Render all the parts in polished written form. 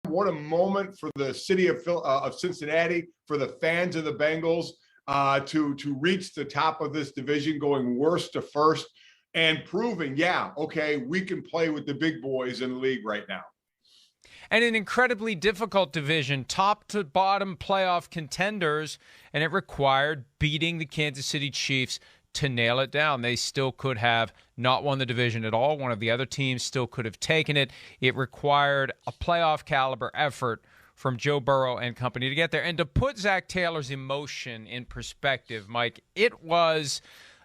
What a moment for the city of Cincinnati, for the fans of the Bengals to reach the top of this division, going worst to first, and proving, yeah, okay, we can play with the big boys in the league right now. And an incredibly difficult division, top to bottom playoff contenders, and it required beating the Kansas City Chiefs to nail it down. They still could have not won the division at all. One of the other teams still could have taken it. It required a playoff caliber effort from Joe Burrow and company to get there. And to put Zach Taylor's emotion in perspective, Mike, it was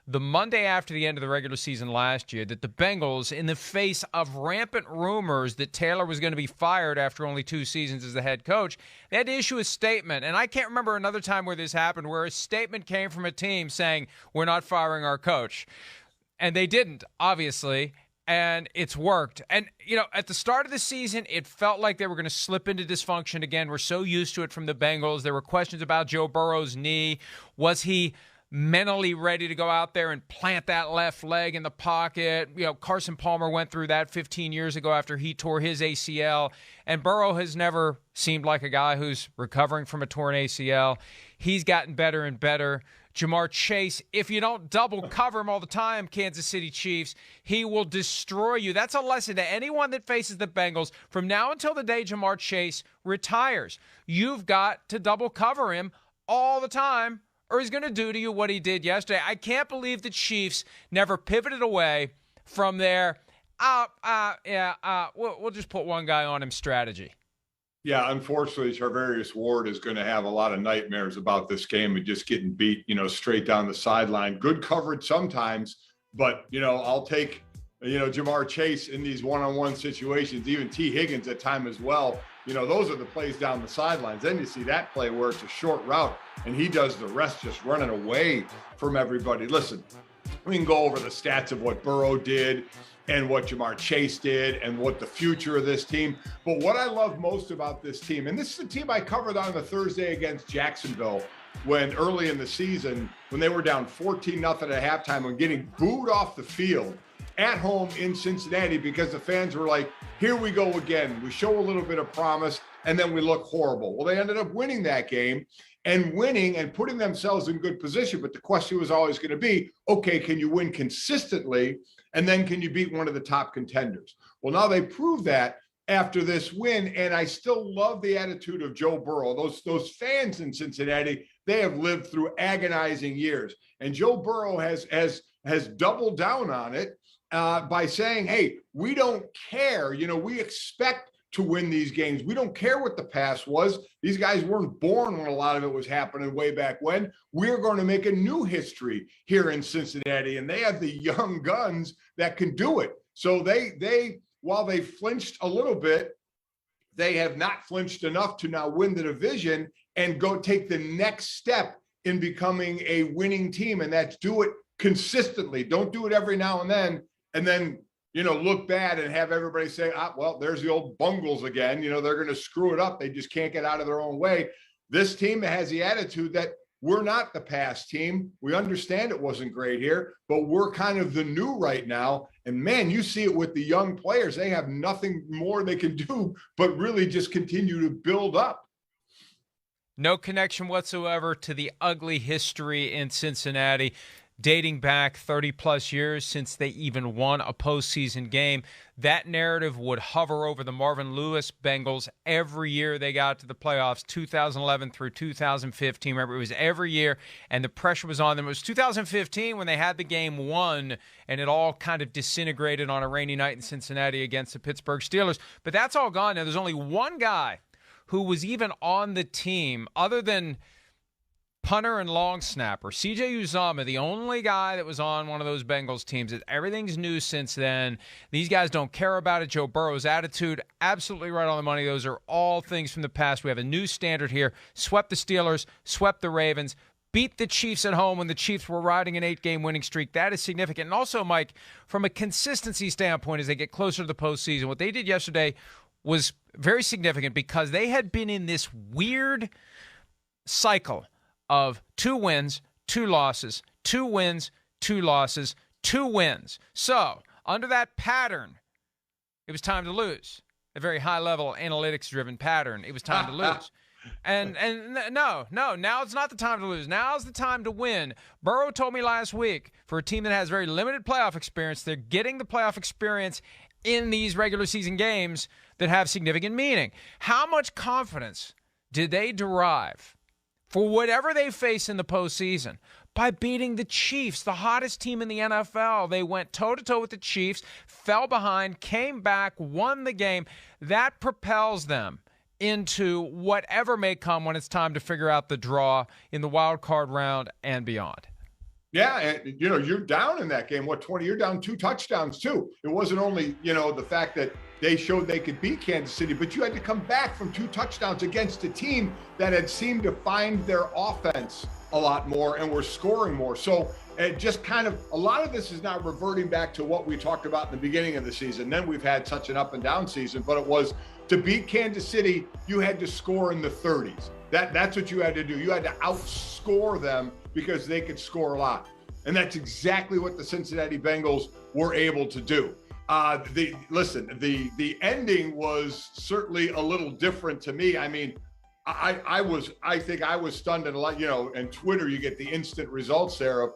the Monday after the end of the regular season last year that the Bengals, in the face of rampant rumors that Taylor was going to be fired after only 2 seasons as the head coach, they had to issue a statement. And I can't remember another time where this happened, where a statement came from a team saying, we're not firing our coach. And they didn't, obviously, and it's worked. And, you know, at the start of the season, it felt like they were going to slip into dysfunction again. We're so used to it from the Bengals. There were questions about Joe Burrow's knee. Was he mentally ready to go out there and plant that left leg in the pocket? You know, Carson Palmer went through that 15 years ago after he tore his ACL, and Burrow has never seemed like a guy who's recovering from a torn ACL. He's gotten better and better. Jamar Chase, if you don't double cover him all the time, Kansas City Chiefs, he will destroy you. That's a lesson to anyone that faces the Bengals from now until the day Jamar Chase retires. You've got to double cover him all the time, or he's going to do to you what he did yesterday. I can't believe the Chiefs never pivoted away from their, we'll just put one guy on him strategy. Yeah, unfortunately, Charvarius Ward is going to have a lot of nightmares about this game and just getting beat, straight down the sideline. Good coverage sometimes, but, I'll take, Jamar Chase in these one-on-one situations, even T. Higgins at time as well. Those are the plays down the sidelines. Then you see that play where it's a short route and he does the rest just running away from everybody. Listen, we can go over the stats of what Burrow did and what Jamar Chase did and what the future of this team. But what I love most about this team, and this is a team I covered on the Thursday against Jacksonville when early in the season, when they were down 14-0 at halftime and getting booed off the field at home in Cincinnati because the fans were like, here we go again. We show a little bit of promise and then we look horrible. Well, they ended up winning that game and winning and putting themselves in good position. But the question was always going to be, okay, can you win consistently? And then can you beat one of the top contenders? Well, now they proved that after this win. And I still love the attitude of Joe Burrow. Those fans in Cincinnati, they have lived through agonizing years. And Joe Burrow has doubled down on it by saying, hey, we don't care. We expect to win these games. We don't care what the past was. These guys weren't born when a lot of it was happening way back when. We're going to make a new history here in Cincinnati, and they have the young guns that can do it. So they while they flinched a little bit, they have not flinched enough to now win the division and go take the next step in becoming a winning team, and that's do it consistently. Don't do it every now and then look bad and have everybody say, well, there's the old Bungles again. They're going to screw it up. They just can't get out of their own way. This team has the attitude that we're not the past team. We understand it wasn't great here, but we're kind of the new right now. And man, you see it with the young players. They have nothing more they can do, but really just continue to build up. No connection whatsoever to the ugly history in Cincinnati, dating back 30-plus years since they even won a postseason game. That narrative would hover over the Marvin Lewis Bengals every year they got to the playoffs, 2011 through 2015. Remember, it was every year, and the pressure was on them. It was 2015 when they had the game won, and it all kind of disintegrated on a rainy night in Cincinnati against the Pittsburgh Steelers. But that's all gone now. There's only one guy who was even on the team other than punter and long snapper, C.J. Uzomah, the only guy that was on one of those Bengals teams. Everything's new since then. These guys don't care about it. Joe Burrow's attitude, absolutely right on the money. Those are all things from the past. We have a new standard here. Swept the Steelers, swept the Ravens, beat the Chiefs at home when the Chiefs were riding an 8-game winning streak. That is significant. And also, Mike, from a consistency standpoint, as they get closer to the postseason, what they did yesterday was very significant because they had been in this weird cycle of 2 wins, 2 losses, 2 wins, 2 losses, 2 wins. So, under that pattern, it was time to lose. a very high-level analytics-driven pattern. It was time to lose. And no, now it's not the time to lose. Now's the time to win. Burrow told me last week, for a team that has very limited playoff experience, they're getting the playoff experience in these regular season games that have significant meaning. How much confidence did they derive for whatever they face in the postseason by beating the Chiefs, the hottest team in the NFL? They went toe-to-toe with the Chiefs, fell behind, came back, won the game. That propels them into whatever may come when it's time to figure out the draw in the wild card round and beyond. Yeah, and you're down in that game. 20? You're down 2 touchdowns too. It wasn't only the fact that they showed they could beat Kansas City, but you had to come back from 2 touchdowns against a team that had seemed to find their offense a lot more and were scoring more. So it just kind of, a lot of this is now reverting back to what we talked about in the beginning of the season. Then we've had such an up and down season, but it was to beat Kansas City, you had to score in the 30s. That's what you had to do. You had to outscore them because they could score a lot. And that's exactly what the Cincinnati Bengals were able to do. The ending was certainly a little different to me. I mean, I think I was stunned, and and Twitter, you get the instant results there of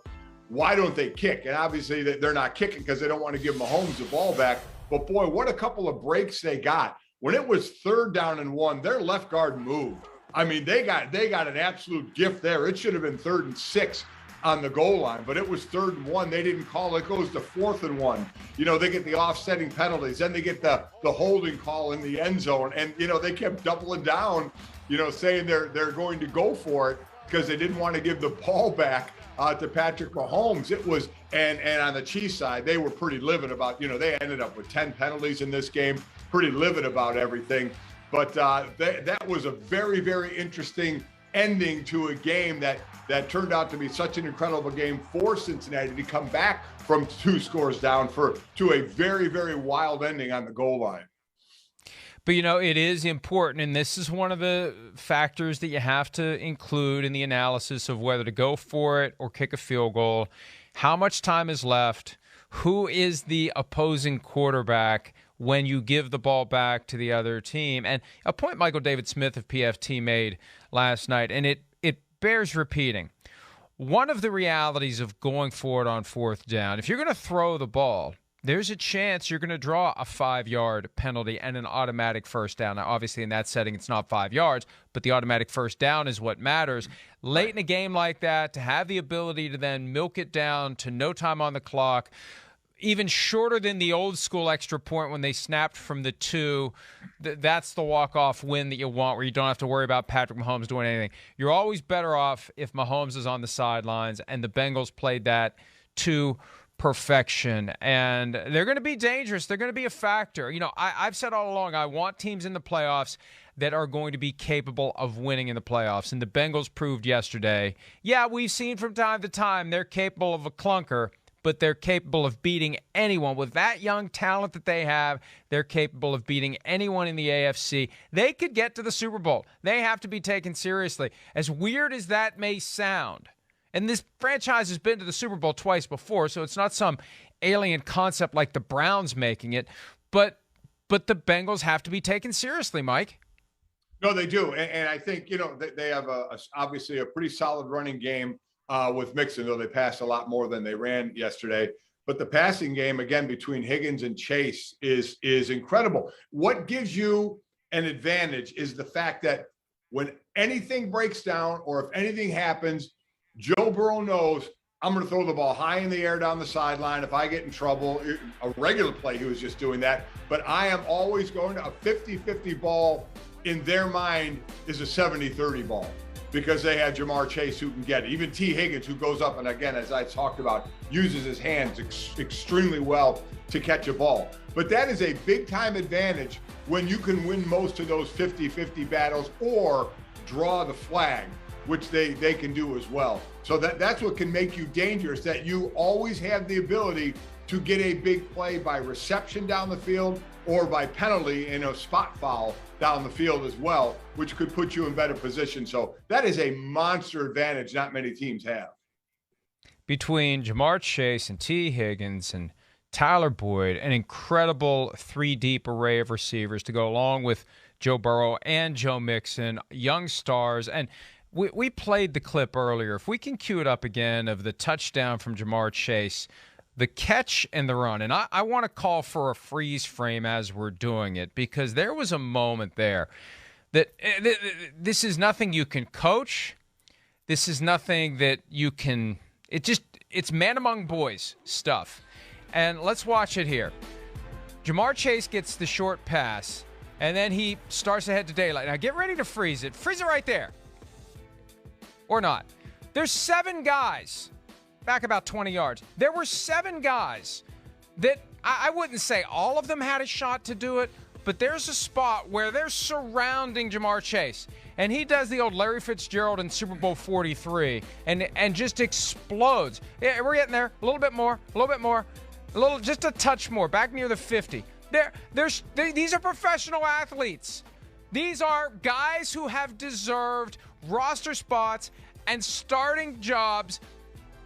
why don't they kick? And obviously they're not kicking because they don't want to give Mahomes the ball back. But boy, what a couple of breaks they got. When it was 3rd down and 1, their left guard moved. I mean, they got an absolute gift there. It should have been 3rd and 6 on the goal line, but it was 3rd and 1. They didn't call it. It goes to 4th and 1. They get the offsetting penalties. Then they get the holding call in the end zone. And, they kept doubling down, saying they're going to go for it because they didn't want to give the ball back to Patrick Mahomes. It was, and on the Chiefs side, they were pretty livid about, they ended up with 10 penalties in this game, pretty livid about everything. But that was a very, very interesting ending to a game that turned out to be such an incredible game for Cincinnati to come back from 2 scores down to a very, very wild ending on the goal line. But, it is important, and this is one of the factors that you have to include in the analysis of whether to go for it or kick a field goal. How much time is left? Who is the opposing quarterback when you give the ball back to the other team? And a point Michael David Smith of PFT made last night, and it bears repeating. One of the realities of going for it on 4th down, if you're going to throw the ball, there's a chance you're going to draw a 5-yard penalty and an automatic first down. Now, obviously, in that setting, it's not 5 yards, but the automatic first down is what matters. Late in a game like that, to have the ability to then milk it down to no time on the clock, even shorter than the old school extra point when they snapped from the 2, that's the walk-off win that you want, where you don't have to worry about Patrick Mahomes doing anything. You're always better off if Mahomes is on the sidelines, and the Bengals played that to perfection. And they're going to be dangerous. They're going to be a factor. I've said all along, I want teams in the playoffs that are going to be capable of winning in the playoffs. And the Bengals proved yesterday, we've seen from time to time they're capable of a clunker, but they're capable of beating anyone. With that young talent that they have, they're capable of beating anyone in the AFC. They could get to the Super Bowl. They have to be taken seriously. As weird as that may sound, and this franchise has been to the Super Bowl twice before, so it's not some alien concept like the Browns making it, but the Bengals have to be taken seriously, Mike. No, they do. And I think, they have obviously a pretty solid running game with Mixon, though they passed a lot more than they ran yesterday. But the passing game, again, between Higgins and Chase is incredible. What gives you an advantage is the fact that when anything breaks down or if anything happens, Joe Burrow knows I'm going to throw the ball high in the air down the sideline. If I get in trouble, a regular play, he was just doing that. But I am always going to a 50-50 ball in their mind is a 70-30 ball, because they had Jamar Chase who can get it. Even T. Higgins, who goes up and, again, as I talked about, uses his hands extremely well to catch a ball. But that is a big-time advantage when you can win most of those 50-50 battles or draw the flag, which they can do as well. So that's what can make you dangerous, that you always have the ability to get a big play by reception down the field or by penalty in a spot foul down the field as well, which could put you in better position. So that is a monster advantage not many teams have. Between Jamar Chase and T. Higgins and Tyler Boyd, an incredible three-deep array of receivers to go along with Joe Burrow and Joe Mixon, young stars. And we played the clip earlier. If we can cue it up again of the touchdown from Jamar Chase, the catch and the run. And I want to call for a freeze frame as we're doing it, because there was a moment there that this is nothing you can coach. This is nothing that you can – it's man among boys stuff. And let's watch it here. Jamar Chase gets the short pass, and then he starts to head to daylight. Now get ready to freeze it. Freeze it right there. Or not. There's 7 guys back about 20 yards. There were 7 guys that I wouldn't say all of them had a shot to do it, but there's a spot where they're surrounding Jamar Chase. And he does the old Larry Fitzgerald in Super Bowl 43 and just explodes. Yeah, we're getting there. A little bit more, just a touch more, back near the 50. These are professional athletes. These are guys who have deserved roster spots and starting jobs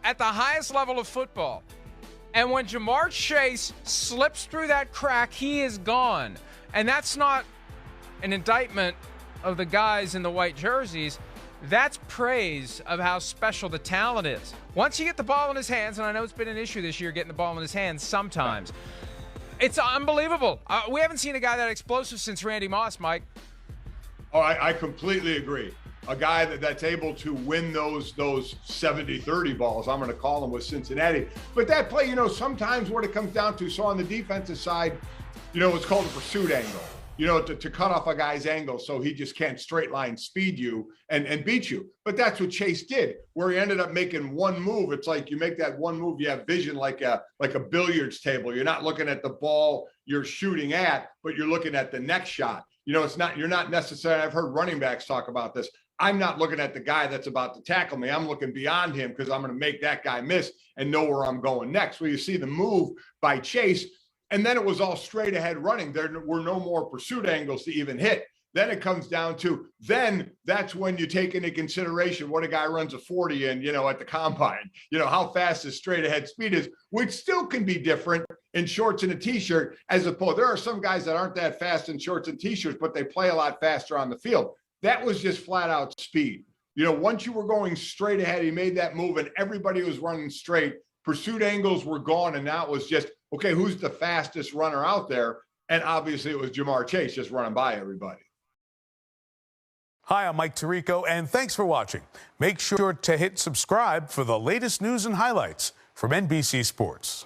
at the highest level of football. And when Jamar Chase slips through that crack, he is gone. And that's not an indictment of the guys in the white jerseys. That's praise of how special the talent is. Once you get the ball in his hands, and I know it's been an issue this year getting the ball in his hands sometimes, it's unbelievable. We haven't seen a guy that explosive since Randy Moss, Mike. Oh, I completely agree. A guy that's able to win those 70-30 balls, I'm going to call them, with Cincinnati. But that play, sometimes what it comes down to, so on the defensive side, it's called a pursuit angle. To cut off a guy's angle so he just can't straight line speed you and beat you. But that's what Chase did, where he ended up making one move. It's like you make that one move, you have vision like a billiards table. You're not looking at the ball you're shooting at, but you're looking at the next shot. You're not necessarily, I've heard running backs talk about this. I'm not looking at the guy that's about to tackle me. I'm looking beyond him because I'm going to make that guy miss and know where I'm going next. Well, you see the move by Chase, and then it was all straight ahead running. There were no more pursuit angles to even hit. Then it comes down to, that's when you take into consideration what a guy runs a 40 in, at the combine, how fast his straight ahead speed is, which still can be different in shorts and a t-shirt, as opposed, there are some guys that aren't that fast in shorts and t-shirts, but they play a lot faster on the field. That was just flat out speed. Once you were going straight ahead, he made that move and everybody was running straight. Pursuit angles were gone. And now it was just, okay, who's the fastest runner out there? And obviously it was Jamar Chase just running by everybody. Hi, I'm Mike Tirico, and thanks for watching. Make sure to hit subscribe for the latest news and highlights from NBC Sports.